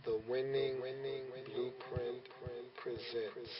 The winning blueprint presents.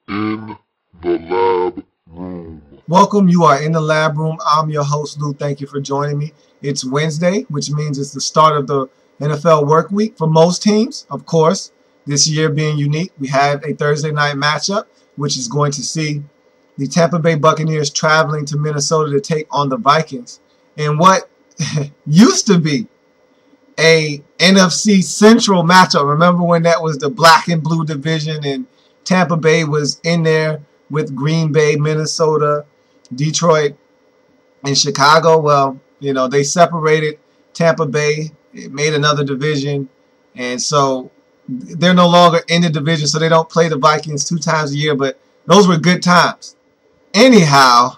In the lab room. Welcome. You are in the lab room. I'm your host, Lou. Thank you for joining me. It's Wednesday, which means it's the start of the NFL work week for most teams. Of course, this year being unique, we have a Thursday night matchup, which is going to see the Tampa Bay Buccaneers traveling to Minnesota to take on the Vikings in what used to be a NFC Central matchup. Remember when that was the black and blue division and Tampa Bay was in there with Green Bay, Minnesota, Detroit, and Chicago? Well, you know, they separated Tampa Bay, it made another division, and so they're no longer in the division, so they don't play the Vikings 2 times a year, but those were good times. Anyhow,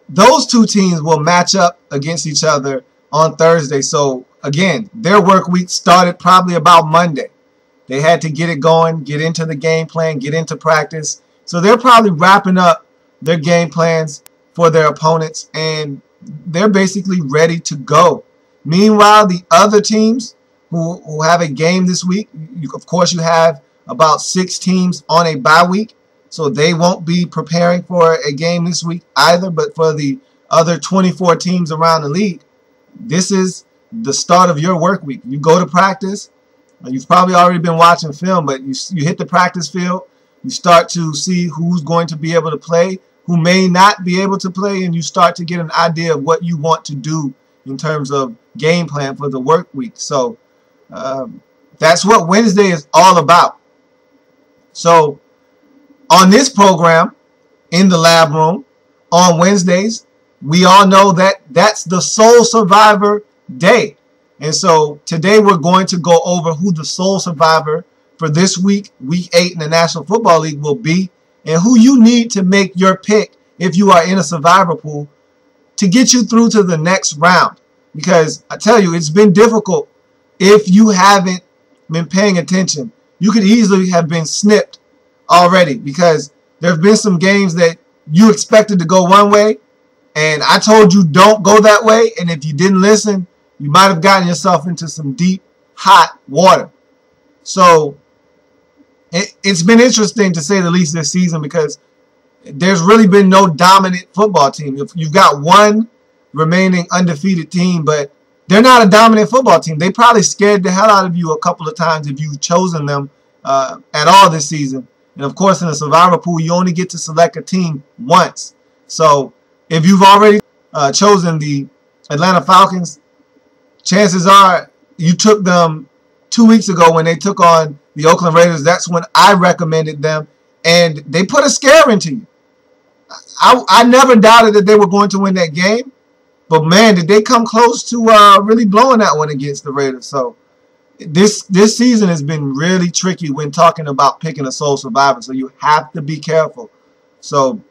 those two teams will match up against each other on Thursday. So, again, their work week started probably about Monday. They had to get it going, get into the game plan, get into practice. So they're probably wrapping up their game plans for their opponents, and they're basically ready to go. Meanwhile, the other teams who have a game this week, of course, you have about 6 teams on a bye week, so they won't be preparing for a game this week either. But for the other 24 teams around the league, this is the start of your work week. You go to practice. You've probably already been watching film, but you hit the practice field. You start to see who's going to be able to play, who may not be able to play, and you start to get an idea of what you want to do in terms of game plan for the work week. So that's what Wednesday is all about. So on this program, in the lab room, on Wednesdays, we all know that that's the sole survivor day. And so today we're going to go over who the sole survivor for this week, Week 8 in the National Football League will be, and who you need to make your pick if you are in a survivor pool to get you through to the next round. Because I tell you, it's been difficult if you haven't been paying attention. You could easily have been snipped already because there have been some games that you expected to go one way, and I told you don't go that way, and if you didn't listen, you might have gotten yourself into some deep, hot water. So it's been interesting to say the least this season because there's really been no dominant football team. You've got one remaining undefeated team, but they're not a dominant football team. They probably scared the hell out of you a couple of times if you've chosen them at all this season. And, of course, in a survivor pool, you only get to select a team once. So if you've already chosen the Atlanta Falcons, chances are you took them 2 weeks ago when they took on the Oakland Raiders. That's when I recommended them, and they put a scare into you. I never doubted that they were going to win that game, but, man, did they come close to really blowing that one against the Raiders. So this season has been really tricky when talking about picking a sole survivor, so you have to be careful. So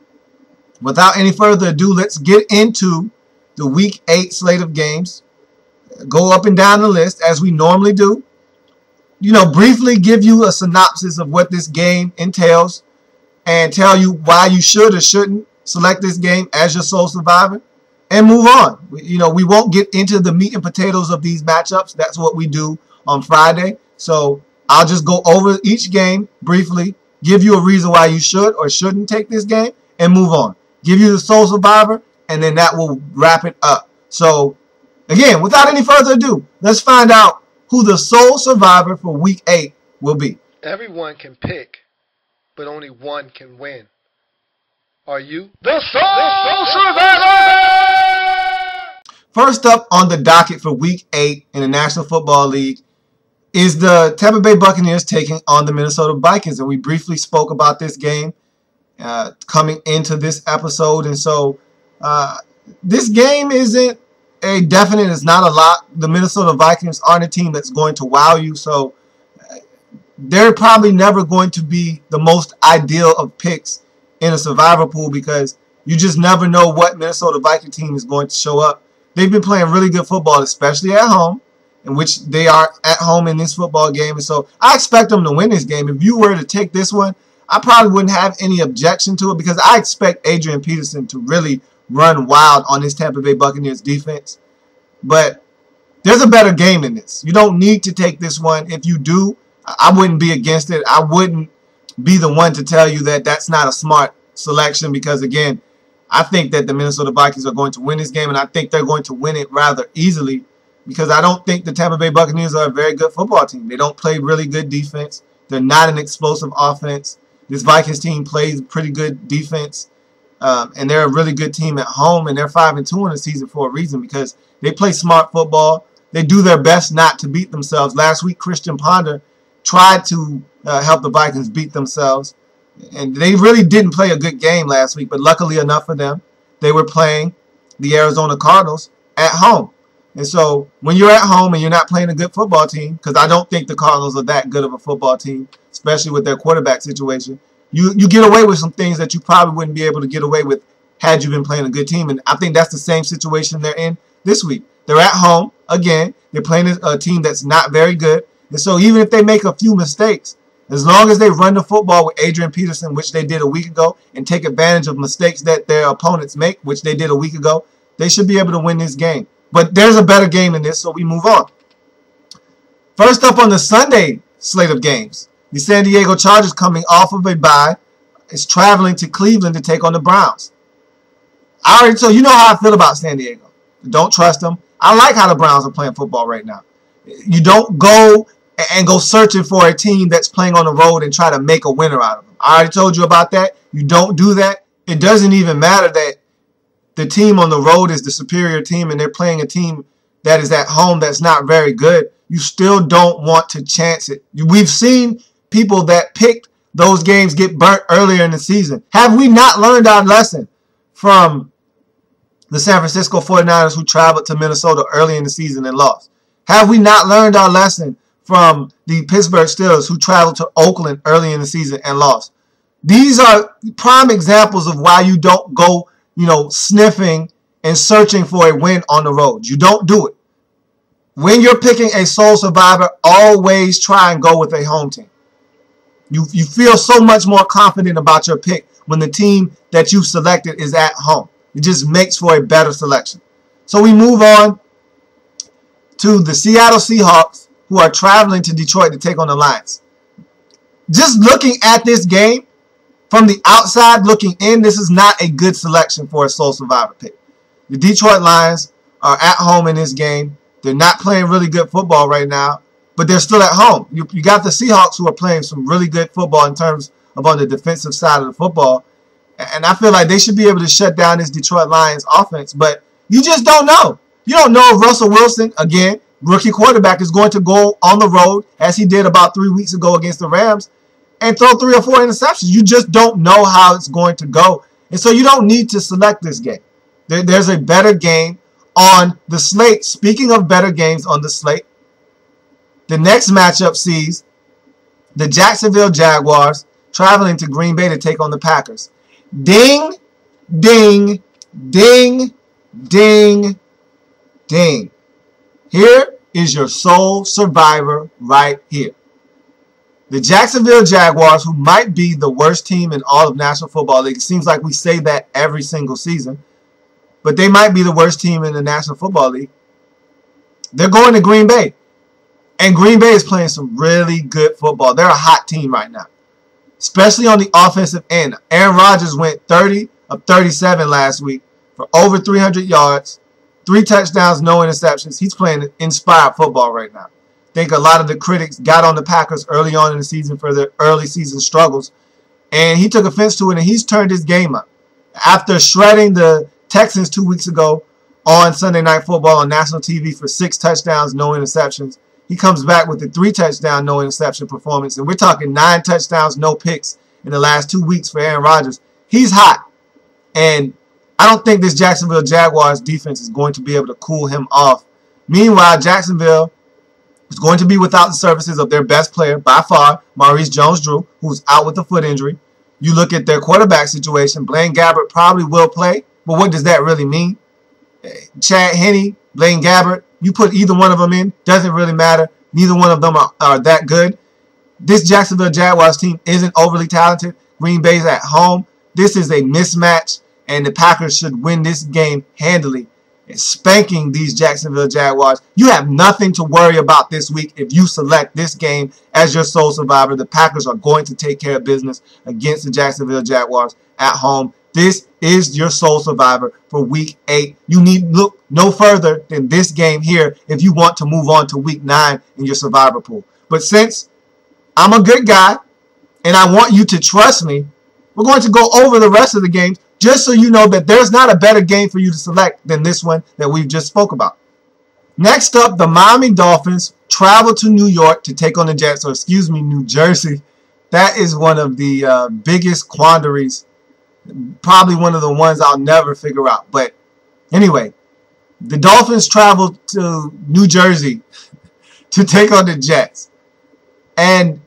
without any further ado, let's get into the Week 8 slate of games. Go up and down the list as we normally do. You know, briefly give you a synopsis of what this game entails and tell you why you should or shouldn't select this game as your sole survivor and move on. We won't get into the meat and potatoes of these matchups. That's what we do on Friday. So I'll just go over each game briefly, give you a reason why you should or shouldn't take this game, and move on. Give you the sole survivor, and then that will wrap it up. So again, without any further ado, let's find out who the sole survivor for Week 8 will be. Everyone can pick, but only one can win. Are you the sole survivor? First up on the docket for Week 8 in the National Football League is the Tampa Bay Buccaneers taking on the Minnesota Vikings. And we briefly spoke about this game coming into this episode. And so this game isn't a definite is not a lot. The Minnesota Vikings aren't a team that's going to wow you, so they're probably never going to be the most ideal of picks in a survivor pool because you just never know what Minnesota Viking team is going to show up. They've been playing really good football, especially at home, in which they are at home in this football game. And so I expect them to win this game. If you were to take this one, I probably wouldn't have any objection to it because I expect Adrian Peterson to really run wild on this Tampa Bay Buccaneers defense. But there's a better game than this. You don't need to take this one. If you do, I wouldn't be against it. I wouldn't be the one to tell you that that's not a smart selection because, again, I think that the Minnesota Vikings are going to win this game, and I think they're going to win it rather easily because I don't think the Tampa Bay Buccaneers are a very good football team. They don't play really good defense. They're not an explosive offense. This Vikings team plays pretty good defense, and they're a really good team at home, and they're 5-2 in the season for a reason because they play smart football. They do their best not to beat themselves. Last week, Christian Ponder tried to help the Vikings beat themselves, and they really didn't play a good game last week, but luckily enough for them, they were playing the Arizona Cardinals at home. And so when you're at home and you're not playing a good football team, because I don't think the Cardinals are that good of a football team, especially with their quarterback situation, you get away with some things that you probably wouldn't be able to get away with had you been playing a good team. And I think that's the same situation they're in this week. They're at home. Again, they're playing a team that's not very good. And so even if they make a few mistakes, as long as they run the football with Adrian Peterson, which they did a week ago, and take advantage of mistakes that their opponents make, which they did a week ago, they should be able to win this game. But there's a better game than this, so we move on. First up on the Sunday slate of games, the San Diego Chargers, coming off of a bye, is traveling to Cleveland to take on the Browns. So you know how I feel about San Diego. Don't trust them. I like how the Browns are playing football right now. You don't go searching for a team that's playing on the road and try to make a winner out of them. I already told you about that. You don't do that. It doesn't even matter that the team on the road is the superior team and they're playing a team that is at home that's not very good. You still don't want to chance it. We've seen people that picked those games get burnt earlier in the season. Have we not learned our lesson from the San Francisco 49ers who traveled to Minnesota early in the season and lost? Have we not learned our lesson from the Pittsburgh Steelers who traveled to Oakland early in the season and lost? These are prime examples of why you don't go, sniffing and searching for a win on the road. You don't do it. When you're picking a sole survivor, always try and go with a home team. You feel so much more confident about your pick when the team that you selected is at home. It just makes for a better selection. So we move on to the Seattle Seahawks, who are traveling to Detroit to take on the Lions. Just looking at this game, from the outside looking in, this is not a good selection for a sole survivor pick. The Detroit Lions are at home in this game. They're not playing really good football right now, but they're still at home. You got the Seahawks who are playing some really good football in terms of on the defensive side of the football. And I feel like they should be able to shut down this Detroit Lions offense, but you just don't know. You don't know if Russell Wilson, again, rookie quarterback, is going to go on the road, as he did about 3 weeks ago against the Rams, and throw 3 or 4 interceptions. You just don't know how it's going to go. And so you don't need to select this game. There's a better game on the slate. Speaking of better games on the slate, the next matchup sees the Jacksonville Jaguars traveling to Green Bay to take on the Packers. Ding, ding, ding, ding, ding. Here is your sole survivor right here. The Jacksonville Jaguars, who might be the worst team in all of National Football League. It seems like we say that every single season. But they might be the worst team in the National Football League. They're going to Green Bay. And Green Bay is playing some really good football. They're a hot team right now, especially on the offensive end. Aaron Rodgers went 30 of 37 last week for over 300 yards, 3 touchdowns, no interceptions. He's playing inspired football right now. I think a lot of the critics got on the Packers early on in the season for their early season struggles, and he took offense to it, and he's turned his game up. After shredding the Texans 2 weeks ago on Sunday Night Football on national TV for 6 touchdowns, no interceptions, he comes back with a 3 touchdown, no interception performance, and we're talking 9 touchdowns, no picks in the last 2 weeks for Aaron Rodgers. He's hot, and I don't think this Jacksonville Jaguars defense is going to be able to cool him off. Meanwhile, Jacksonville is going to be without the services of their best player by far, Maurice Jones-Drew, who's out with a foot injury. You look at their quarterback situation, Blaine Gabbert probably will play, but what does that really mean? Chad Henne, Blaine Gabbert, you put either one of them in, doesn't really matter. Neither one of them are that good. This Jacksonville Jaguars team isn't overly talented. Green Bay's at home. This is a mismatch, and the Packers should win this game handily. And spanking these Jacksonville Jaguars. You have nothing to worry about this week if you select this game as your sole survivor. The Packers are going to take care of business against the Jacksonville Jaguars at home. This is your sole survivor for Week 8. You need look no further than this game here if you want to move on to Week 9 in your survivor pool. But since I'm a good guy and I want you to trust me, we're going to go over the rest of the games just so you know that there's not a better game for you to select than this one that we've just spoke about. Next up, the Miami Dolphins travel to New York to take on the Jets, or excuse me, New Jersey. That is one of the biggest quandaries, probably one of the ones I'll never figure out. But anyway, the Dolphins travel to New Jersey to take on the Jets. And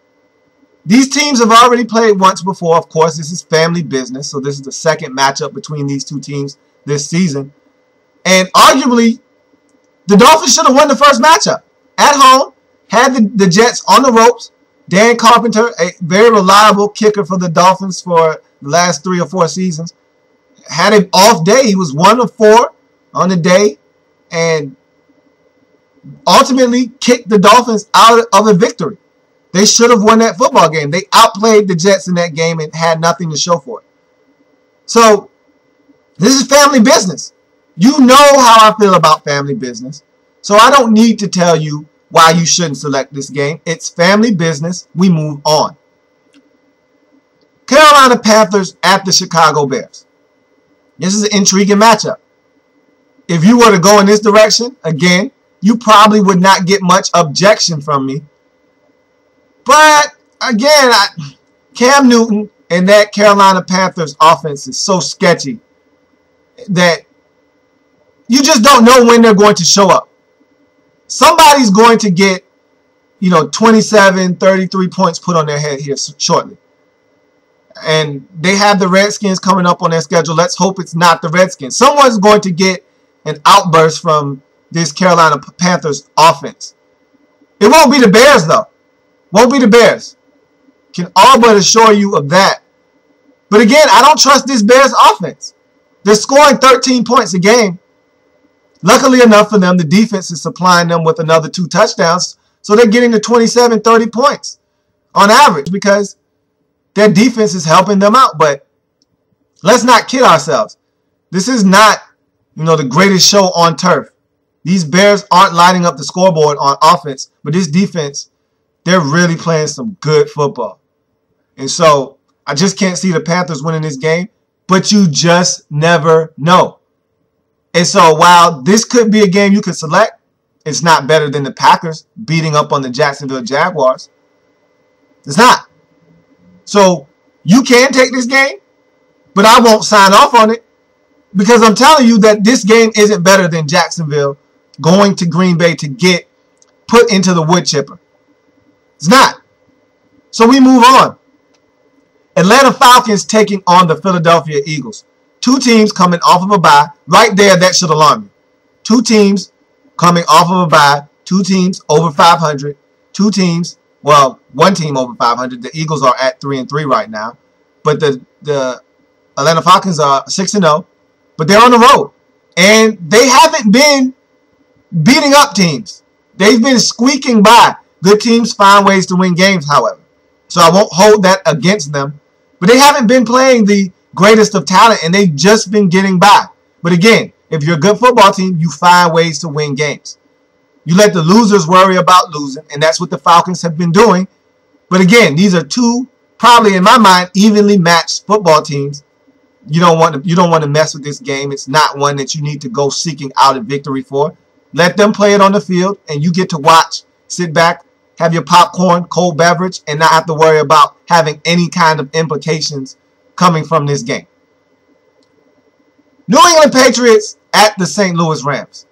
these teams have already played once before. Of course, this is family business. So this is the second matchup between these two teams this season. And arguably, the Dolphins should have won the first matchup. At home, had the Jets on the ropes. Dan Carpenter, a very reliable kicker for the Dolphins for the last 3 or 4 seasons, had an off day. He was 1 of 4 on the day and ultimately kicked the Dolphins out of a victory. They should have won that football game. They outplayed the Jets in that game and had nothing to show for it. So, this is family business. You know how I feel about family business. So, I don't need to tell you why you shouldn't select this game. It's family business. We move on. Carolina Panthers at the Chicago Bears. This is an intriguing matchup. If you were to go in this direction, again, you probably would not get much objection from me. But, again, Cam Newton and that Carolina Panthers offense is so sketchy that you just don't know when they're going to show up. Somebody's going to get, 27, 33 points put on their head here shortly. And they have the Redskins coming up on their schedule. Let's hope it's not the Redskins. Someone's going to get an outburst from this Carolina Panthers offense. It won't be the Bears, though. Won't be the Bears. Can all but assure you of that. But again, I don't trust this Bears offense. They're scoring 13 points a game. Luckily enough for them, the defense is supplying them with another 2 touchdowns. So they're getting to 27, 30 points on average because their defense is helping them out. But let's not kid ourselves. This is not, the greatest show on turf. These Bears aren't lighting up the scoreboard on offense. But this defense, they're really playing some good football. And so I just can't see the Panthers winning this game. But you just never know. And so while this could be a game you could select, it's not better than the Packers beating up on the Jacksonville Jaguars. It's not. So you can take this game, but I won't sign off on it because I'm telling you that this game isn't better than Jacksonville going to Green Bay to get put into the wood chipper. It's not. So we move on. Atlanta Falcons taking on the Philadelphia Eagles. 2 teams coming off of a bye. Right there, that should alarm you. 2 teams coming off of a bye. 2 teams over 500. 2 teams, well, 1 team over 500. The Eagles are at 3-3 right now. But the Atlanta Falcons are 6-0. But they're on the road. And they haven't been beating up teams. They've been squeaking by. Good teams find ways to win games, however. So I won't hold that against them. But they haven't been playing the greatest of talent, and they've just been getting by. But again, if you're a good football team, you find ways to win games. You let the losers worry about losing, and that's what the Falcons have been doing. But again, these are 2, probably in my mind, evenly matched football teams. You don't want to mess with this game. It's not one that you need to go seeking out a victory for. Let them play it on the field, and you get to watch, sit back, have your popcorn, cold beverage, and not have to worry about having any kind of implications coming from this game. New England Patriots at the St. Louis Rams.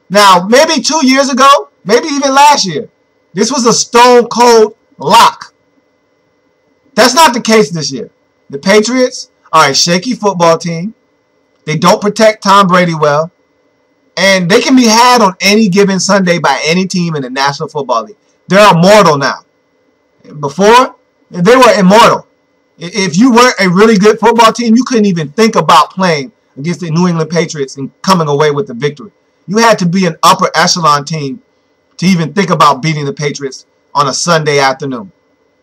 Now, maybe 2 years ago, maybe even last year, this was a stone cold lock. That's not the case this year. The Patriots are a shaky football team. They don't protect Tom Brady well. And they can be had on any given Sunday by any team in the National Football League. They're immortal now. Before, they were immortal. If you weren't a really good football team, you couldn't even think about playing against the New England Patriots and coming away with the victory. You had to be an upper echelon team to even think about beating the Patriots on a Sunday afternoon.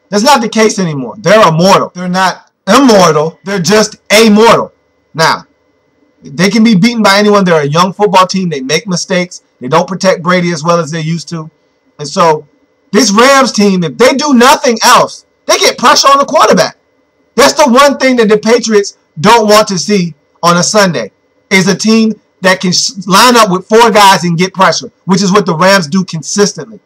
That's not the case anymore. They're immortal. They're not immortal. They're just amortal. Now, they can be beaten by anyone. They're a young football team. They make mistakes. They don't protect Brady as well as they used to. And so, this Rams team, if they do nothing else, they get pressure on the quarterback. That's the one thing that the Patriots don't want to see on a Sunday, is a team that can line up with 4 guys and get pressure, which is what the Rams do consistently.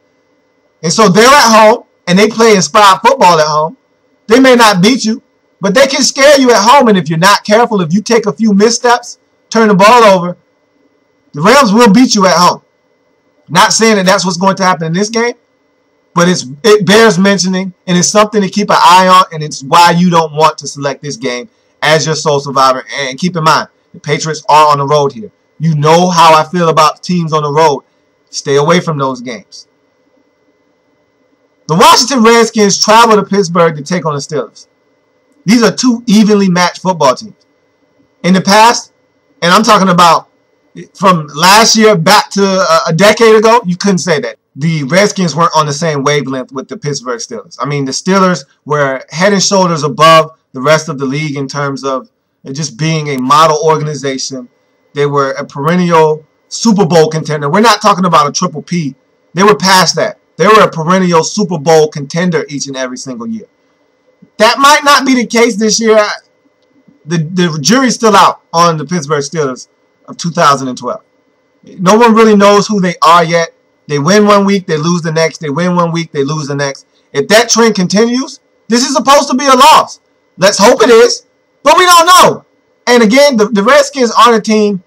And so they're at home, and they play inspired football at home. They may not beat you, but they can scare you at home, and if you're not careful, if you take a few missteps, turn the ball over, the Rams will beat you at home. Not saying that that's what's going to happen in this game, but it bears mentioning, and it's something to keep an eye on, and it's why you don't want to select this game as your sole survivor. And keep in mind, the Patriots are on the road here. You know how I feel about teams on the road. Stay away from those games. The Washington Redskins travel to Pittsburgh to take on the Steelers. These are 2 evenly matched football teams. In the past, and I'm talking about from last year back to a decade ago, you couldn't say that. The Redskins weren't on the same wavelength with the Pittsburgh Steelers. I mean, the Steelers were head and shoulders above the rest of the league in terms of just being a model organization. They were a perennial Super Bowl contender. We're not talking about a triple P. They were past that. They were a perennial Super Bowl contender each and every single year. That might not be the case this year. The jury's still out on the Pittsburgh Steelers of 2012. No one really knows who they are yet. They win one week, they lose the next. They win one week, they lose the next. If that trend continues, this is supposed to be a loss. Let's hope it is, but we don't know. And again, the Redskins aren't a team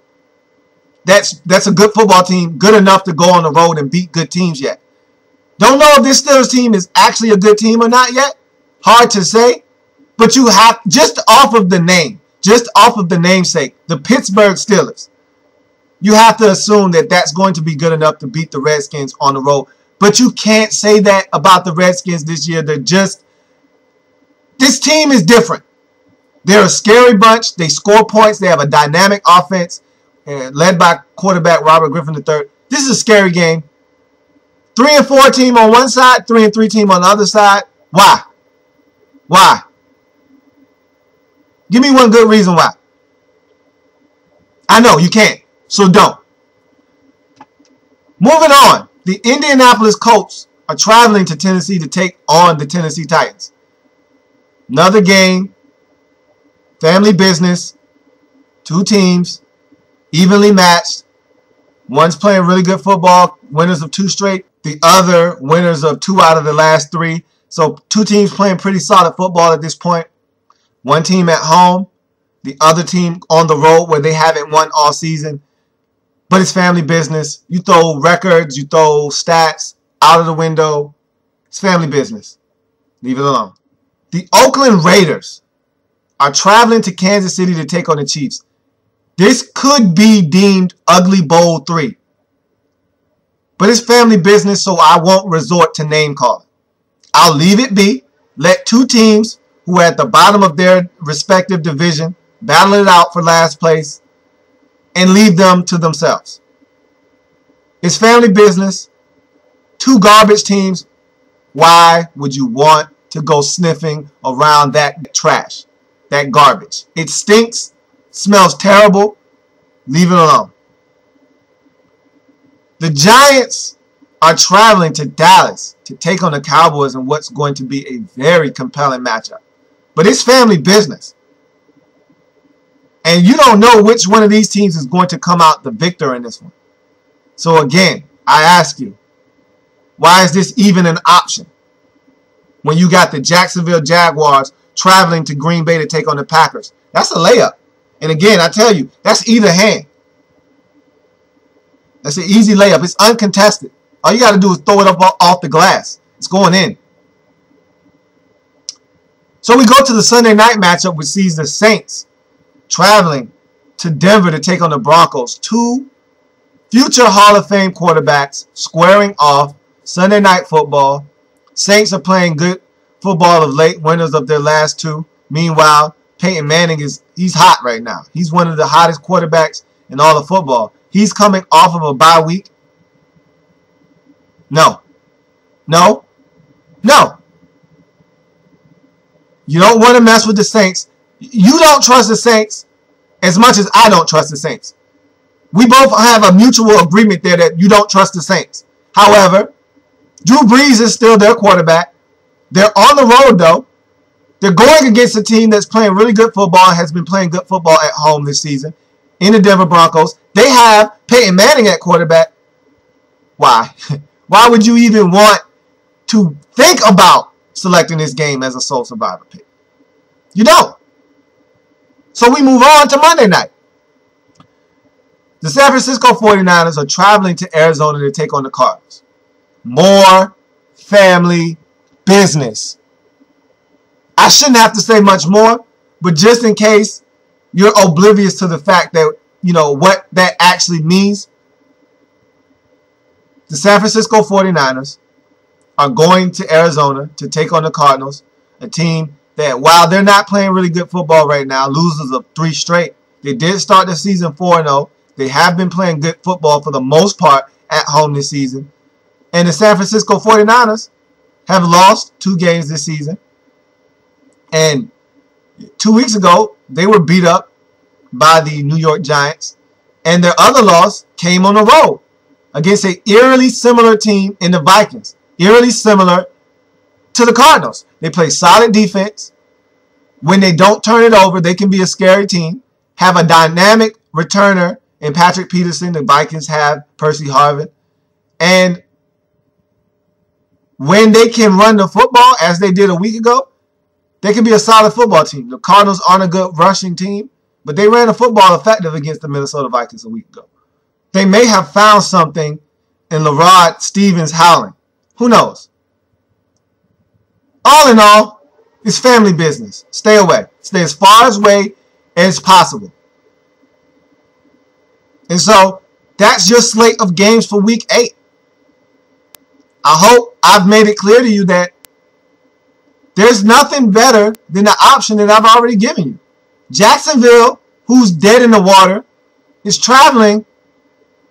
that's a good football team, good enough to go on the road and beat good teams yet. Don't know if this Steelers team is actually a good team or not yet. Hard to say. But you have, just off of the name, just off of the namesake, the Pittsburgh Steelers, you have to assume that that's going to be good enough to beat the Redskins on the road. But you can't say that about the Redskins this year. They're just, this team is different. They're a scary bunch. They score points. They have a dynamic offense led by quarterback Robert Griffin III. This is a scary game. 3-4 team on one side, 3-3 team on the other side. Why? Why? Give me one good reason why. I know you can't, so don't. Moving on, the Indianapolis Colts are traveling to Tennessee to take on the Tennessee Titans. Another game, family business, 2 teams, evenly matched. One's playing really good football, winners of 2 straight. The other, winners of 2 out of the last 3. So 2 teams playing pretty solid football at this point. One team at home, the other team on the road where they haven't won all season. But it's family business. You throw records, you throw stats out of the window. It's family business. Leave it alone. The Oakland Raiders are traveling to Kansas City to take on the Chiefs. This could be deemed Ugly Bowl 3. But it's family business, so I won't resort to name calling. I'll leave it be. Let 2 teams who are at the bottom of their respective division battle it out for last place and leave them to themselves. It's family business. 2 garbage teams. Why would you want to go sniffing around that trash, that garbage? It stinks, smells terrible. Leave it alone. The Giants are traveling to Dallas to take on the Cowboys in what's going to be a very compelling matchup. But it's family business. And you don't know which one of these teams is going to come out the victor in this one. So again, I ask you, why is this even an option when you got the Jacksonville Jaguars traveling to Green Bay to take on the Packers? That's a layup. And again, I tell you, that's either hand. That's an easy layup. It's uncontested. All you got to do is throw it up off the glass. It's going in. So we go to the Sunday night matchup, which sees the Saints traveling to Denver to take on the Broncos. Two future Hall of Fame quarterbacks squaring off. Sunday night football. Saints are playing good football of late, winners of their last two. Meanwhile, Peyton Manning he's hot right now. He's one of the hottest quarterbacks in all of football. He's coming off of a bye week. No. No. No. You don't want to mess with the Saints. You don't trust the Saints as much as I don't trust the Saints. We both have a mutual agreement there that you don't trust the Saints. However, Drew Brees is still their quarterback. They're on the road, though. They're going against a team that's playing really good football and has been playing good football at home this season in the Denver Broncos. They have Peyton Manning at quarterback. Why? Why would you even want to think about selecting this game as a sole survivor pick? You don't. So we move on to Monday night. The San Francisco 49ers are traveling to Arizona to take on the Cardinals. More family business. I shouldn't have to say much more, but just in case you're oblivious to the fact that, you know, what that actually means, the San Francisco 49ers are going to Arizona to take on the Cardinals, a team that, while they're not playing really good football right now, losers of 3 straight, they did start the season 4-0. They have been playing good football for the most part at home this season. And the San Francisco 49ers have lost 2 games this season. And 2 weeks ago, they were beat up by the New York Giants. And their other loss came on the road against an eerily similar team in the Vikings. Eerily similar to the Cardinals. They play solid defense. When they don't turn it over, they can be a scary team. Have a dynamic returner in Patrick Peterson. The Vikings have Percy Harvin. And when they can run the football, as they did a week ago, they can be a solid football team. The Cardinals aren't a good rushing team, but they ran the football effective against the Minnesota Vikings a week ago. They may have found something in LeRod Stevens howling. Who knows? All in all, it's family business. Stay away. Stay as far away as possible. And so, that's your slate of games for Week 8. I hope I've made it clear to you that there's nothing better than the option that I've already given you. Jacksonville, who's dead in the water, is traveling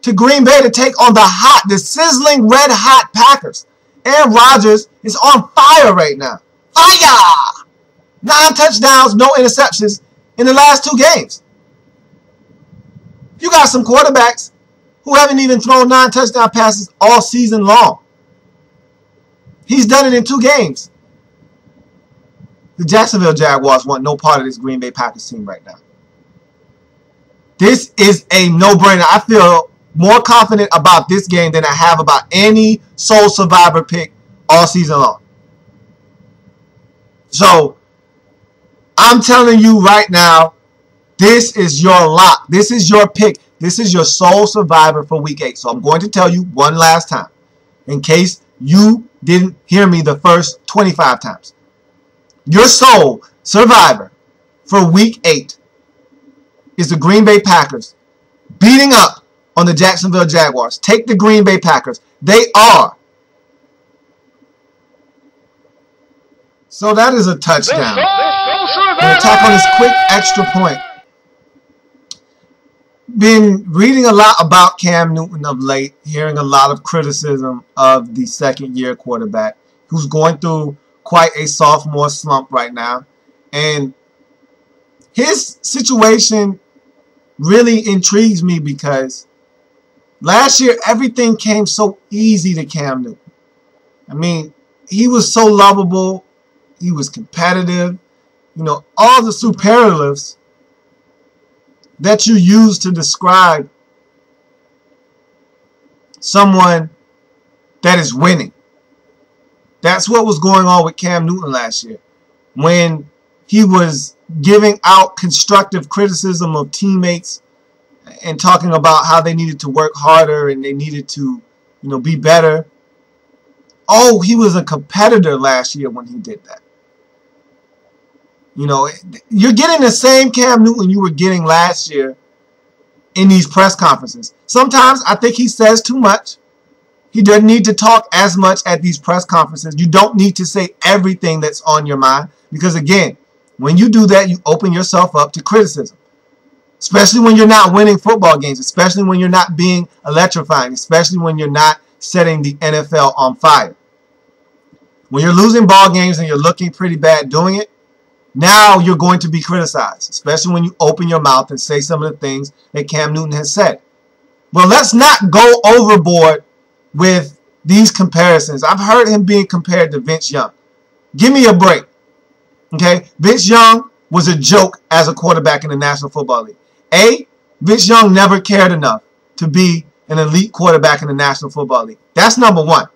to Green Bay to take on the sizzling red-hot Packers. Aaron Rodgers is on fire right now. Fire! 9 touchdowns, no interceptions in the last 2 games. You got some quarterbacks who haven't even thrown 9 touchdown passes all season long. He's done it in 2 games. The Jacksonville Jaguars want no part of this Green Bay Packers team right now. This is a no-brainer. I feel more confident about this game than I have about any sole survivor pick all season long. So, I'm telling you right now, this is your lock. This is your pick. This is your sole survivor for Week 8. So, I'm going to tell you one last time, in case you didn't hear me the first 25 times. Your sole survivor for Week 8 is the Green Bay Packers beating up on the Jacksonville Jaguars. Take the Green Bay Packers. They are. So that is a touchdown. An attack on this quick extra point. Been reading a lot about Cam Newton of late, hearing a lot of criticism of the second-year quarterback who's going through quite a sophomore slump right now. And his situation really intrigues me because last year everything came so easy to Cam Newton. I mean, he was so lovable. He was competitive. You know, all the superlatives that you use to describe someone that is winning. That's what was going on with Cam Newton last year. When he was giving out constructive criticism of teammates and talking about how they needed to work harder and they needed to, be better. Oh, he was a competitor last year when he did that. You're getting the same Cam Newton you were getting last year in these press conferences. Sometimes I think he says too much. He doesn't need to talk as much at these press conferences. You don't need to say everything that's on your mind because, again, when you do that, you open yourself up to criticism, especially when you're not winning football games, especially when you're not being electrifying, especially when you're not setting the NFL on fire. When you're losing ball games and you're looking pretty bad doing it, now you're going to be criticized, especially when you open your mouth and say some of the things that Cam Newton has said. But let's not go overboard with these comparisons. I've heard him being compared to Vince Young. Give me a break. Okay? Vince Young was a joke as a quarterback in the National Football League. Vince Young never cared enough to be an elite quarterback in the National Football League. That's number one.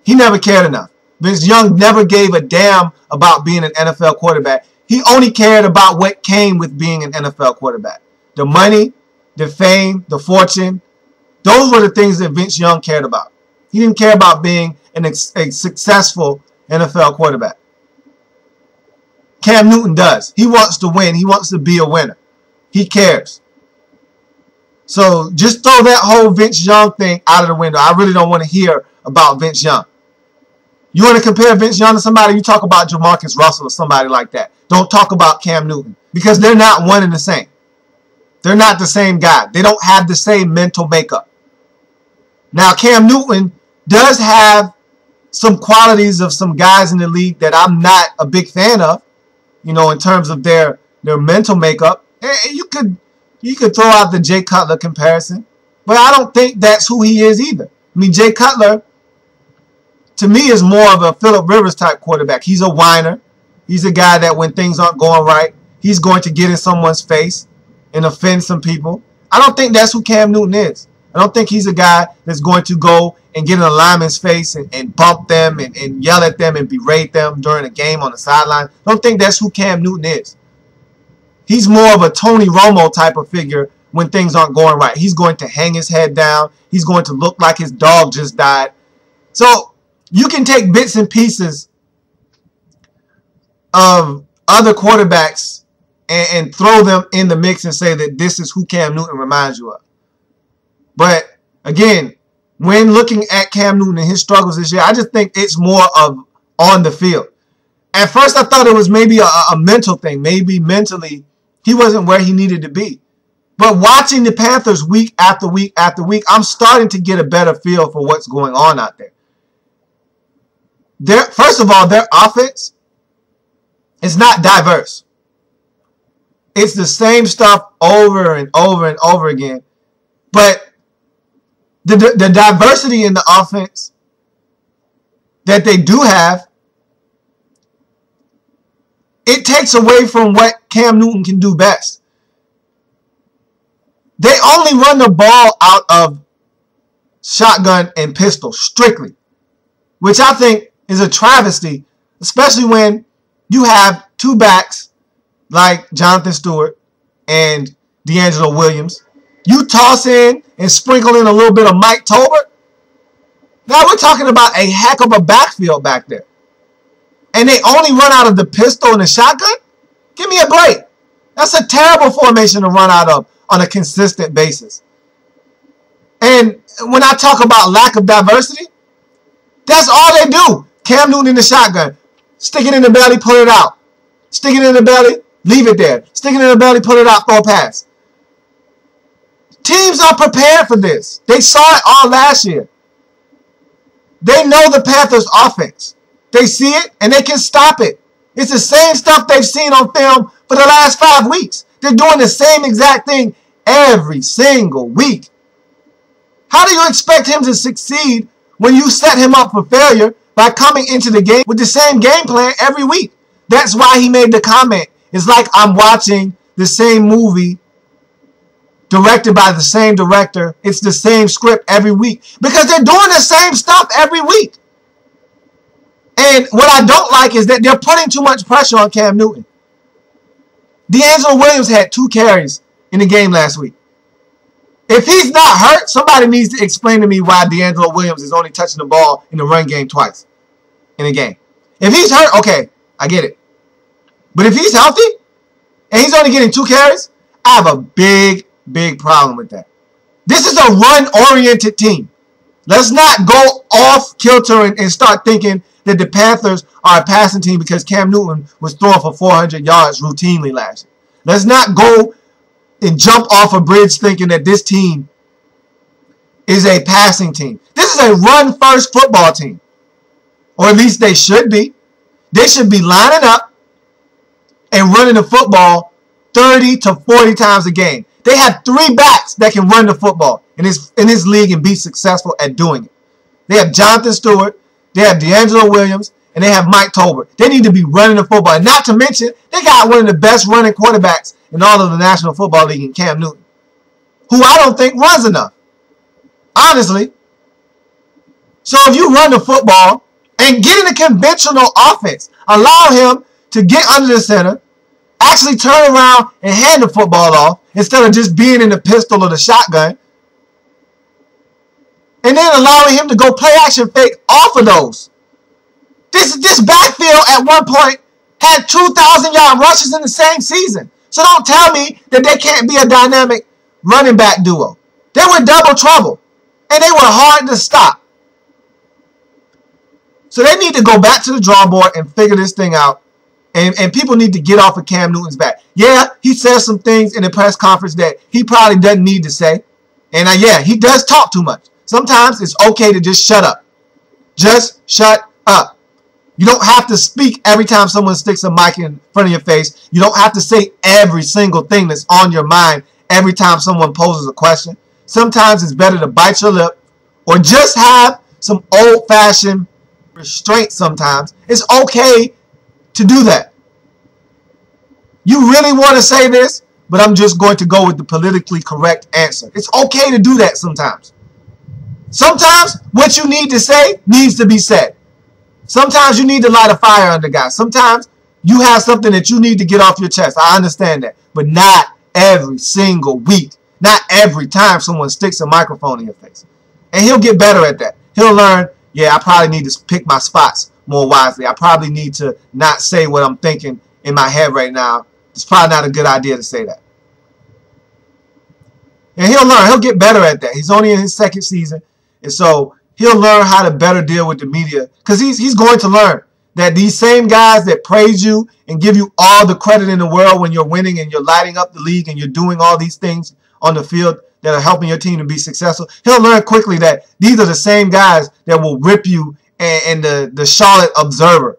He never cared enough. Vince Young never gave a damn about being an NFL quarterback. He only cared about what came with being an NFL quarterback. The money, the fame, the fortune. Those were the things that Vince Young cared about. He didn't care about being a successful NFL quarterback. Cam Newton does. He wants to win. He wants to be a winner. He cares. So just throw that whole Vince Young thing out of the window. I really don't want to hear about Vince Young. You want to compare Vince Young to somebody, you talk about Jamarcus Russell or somebody like that. Don't talk about Cam Newton because they're not one and the same. They're not the same guy. They don't have the same mental makeup. Now, Cam Newton does have some qualities of some guys in the league that I'm not a big fan of, in terms of their mental makeup. And you could throw out the Jay Cutler comparison, but I don't think that's who he is either. I mean, Jay Cutler, to me, is more of a Phillip Rivers type quarterback. He's a whiner. He's a guy that when things aren't going right, he's going to get in someone's face and offend some people. I don't think that's who Cam Newton is. I don't think he's a guy that's going to go and get in a lineman's face and bump them and yell at them and berate them during a game on the sideline. I don't think that's who Cam Newton is. He's more of a Tony Romo type of figure when things aren't going right. He's going to hang his head down. He's going to look like his dog just died. So you can take bits and pieces of other quarterbacks and throw them in the mix and say that this is who Cam Newton reminds you of. But again, when looking at Cam Newton and his struggles this year, I just think it's more of on the field. At first, I thought it was maybe a mental thing. Maybe mentally, he wasn't where he needed to be. But watching the Panthers week after week after week, I'm starting to get a better feel for what's going on out there. First of all, their offense is not diverse. It's the same stuff over and over and over again. But the diversity in the offense that they do have, it takes away from what Cam Newton can do best. They only run the ball out of shotgun and pistol strictly, which I think is a travesty, especially when you have two backs like Jonathan Stewart and D'Angelo Williams. You toss in and sprinkle in a little bit of Mike Tolbert. Now we're talking about a heck of a backfield back there. And they only run out of the pistol and the shotgun? Give me a break. That's a terrible formation to run out of on a consistent basis. And when I talk about lack of diversity, that's all they do. Cam Newton in the shotgun. Stick it in the belly, pull it out. Stick it in the belly, leave it there. Stick it in the belly, pull it out, throw a pass. Teams are prepared for this. They saw it all last year. They know the Panthers' offense. They see it, and they can stop it. It's the same stuff they've seen on film for the last 5 weeks. They're doing the same exact thing every single week. How do you expect him to succeed when you set him up for failure by coming into the game with the same game plan every week? That's why he made the comment. It's like I'm watching the same movie directed by the same director. It's the same script every week because they're doing the same stuff every week. And what I don't like is that they're putting too much pressure on Cam Newton. D'Angelo Williams had 2 carries in the game last week. If he's not hurt, somebody needs to explain to me why D'Angelo Williams is only touching the ball in the run game twice in a game. If he's hurt, okay, I get it. But if he's healthy and he's only getting 2 carries, I have a big, big problem with that. This is a run-oriented team. Let's not go off kilter and start thinking that the Panthers are a passing team because Cam Newton was throwing for 400 yards routinely last year. Let's not go and jump off a bridge thinking that this team is a passing team. This is a run-first football team. Or at least they should be. They should be lining up and running the football 30 to 40 times a game. They have 3 backs that can run the football in this league and be successful at doing it. They have Jonathan Stewart, they have D'Angelo Williams, and they have Mike Tolbert. They need to be running the football. And not to mention, they got one of the best running quarterbacks in all of the National Football League in Cam Newton, who I don't think runs enough, honestly. So if you run the football and get in a conventional offense, allow him to get under the center, actually turn around and hand the football off instead of just being in the pistol or the shotgun, and then allowing him to go play action fake off of those. This backfield at one point had 2,000-yard rushes in the same season. So don't tell me that they can't be a dynamic running back duo. They were double trouble, and they were hard to stop. So they need to go back to the drawing board and figure this thing out. And people need to get off of Cam Newton's back. Yeah, he says some things in the press conference that he probably doesn't need to say. And yeah, he does talk too much. Sometimes it's okay to just shut up. Just shut up. You don't have to speak every time someone sticks a mic in front of your face. You don't have to say every single thing that's on your mind every time someone poses a question. Sometimes it's better to bite your lip or just have some old-fashioned restraint sometimes. It's okay to do that. You really want to say this, but I'm just going to go with the politically correct answer. It's okay to do that sometimes. Sometimes what you need to say needs to be said. Sometimes you need to light a fire under guys. Sometimes you have something that you need to get off your chest. I understand that. But not every single week. Not every time someone sticks a microphone in your face. And he'll get better at that. He'll learn, yeah, I probably need to pick my spots more wisely. I probably need to not say what I'm thinking in my head right now. It's probably not a good idea to say that. And he'll learn. He'll get better at that. He's only in his 2nd season. And so he'll learn how to better deal with the media. Because he's going to learn that these same guys that praise you and give you all the credit in the world when you're winning and you're lighting up the league and you're doing all these things on the field that are helping your team to be successful, he'll learn quickly that these are the same guys that will rip you in the Charlotte Observer,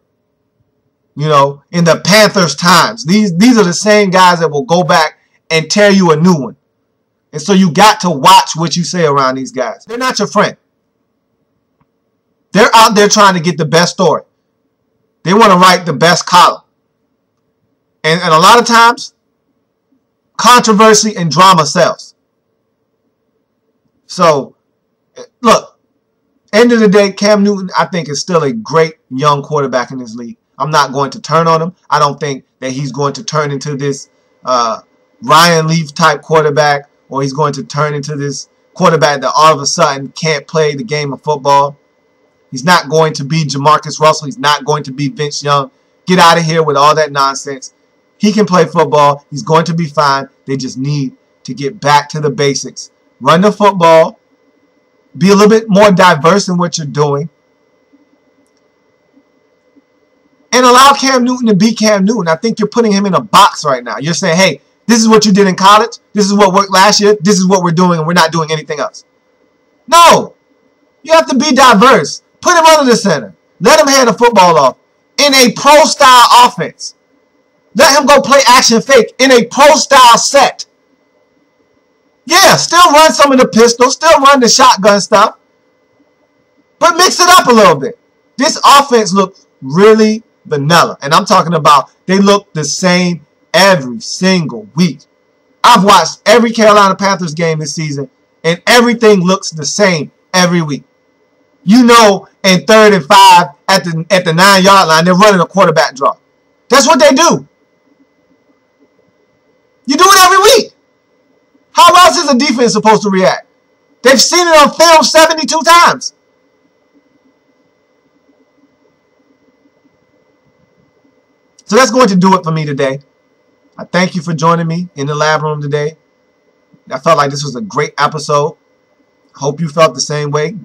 you know, in the Panthers Times. These are the same guys that will go back and tear you a new one. And so you got to watch what you say around these guys. They're not your friend. They're out there trying to get the best story. They want to write the best column. And a lot of times, controversy and drama sells. So, look, end of the day, Cam Newton, I think, is still a great young quarterback in this league. I'm not going to turn on him. I don't think that he's going to turn into this Ryan Leaf type quarterback, or he's going to turn into this quarterback that all of a sudden can't play the game of football. He's not going to be Jamarcus Russell. He's not going to be Vince Young. Get out of here with all that nonsense. He can play football. He's going to be fine. They just need to get back to the basics. Run the football. Be a little bit more diverse in what you're doing. And allow Cam Newton to be Cam Newton. I think you're putting him in a box right now. You're saying, hey, this is what you did in college. This is what worked last year. This is what we're doing, and we're not doing anything else. No. You have to be diverse. Put him under the center. Let him hand the football off in a pro-style offense. Let him go play action fake in a pro-style set. Yeah, still run some of the pistol. Still run the shotgun stuff. But mix it up a little bit. This offense looks really vanilla. And I'm talking about they look the same every single week. I've watched every Carolina Panthers game this season, and everything looks the same every week. You know, in 3rd and 5 at the 9-yard line, they're running a quarterback draw. That's what they do. You do it every week. How else is a defense supposed to react? They've seen it on film 72 times. So that's going to do it for me today. I thank you for joining me in the lab room today. I felt like this was a great episode. Hope you felt the same way.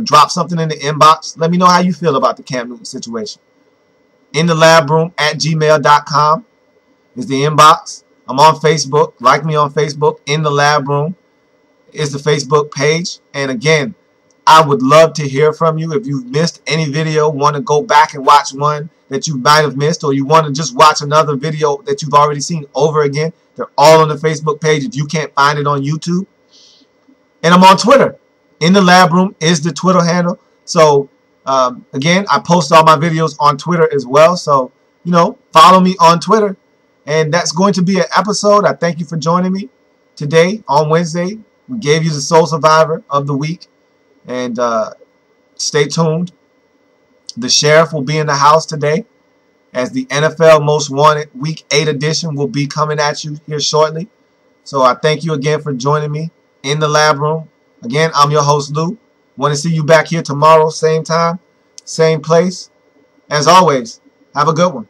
Drop something in the inbox. Let me know how you feel about the Cam Newton situation. In the lab room at gmail.com is the inbox. I'm on Facebook. Like me on Facebook. In the lab room is the Facebook page. And again, I would love to hear from you. If you've missed any video, want to go back and watch one that you might have missed, or you want to just watch another video that you've already seen over again, they're all on the Facebook page if you can't find it on YouTube. And I'm on Twitter. In the lab room is the Twitter handle. So again, I post all my videos on Twitter as well. So, follow me on Twitter. And that's going to be an episode. I thank you for joining me today on Wednesday. We gave you the Soul Survivor of the week. And stay tuned. The Sheriff will be in the house today, as the NFL Most Wanted Week 8 edition will be coming at you here shortly. So I thank you again for joining me in the lab room. Again, I'm your host, Lou. Want to see you back here tomorrow, same time, same place. As always, have a good one.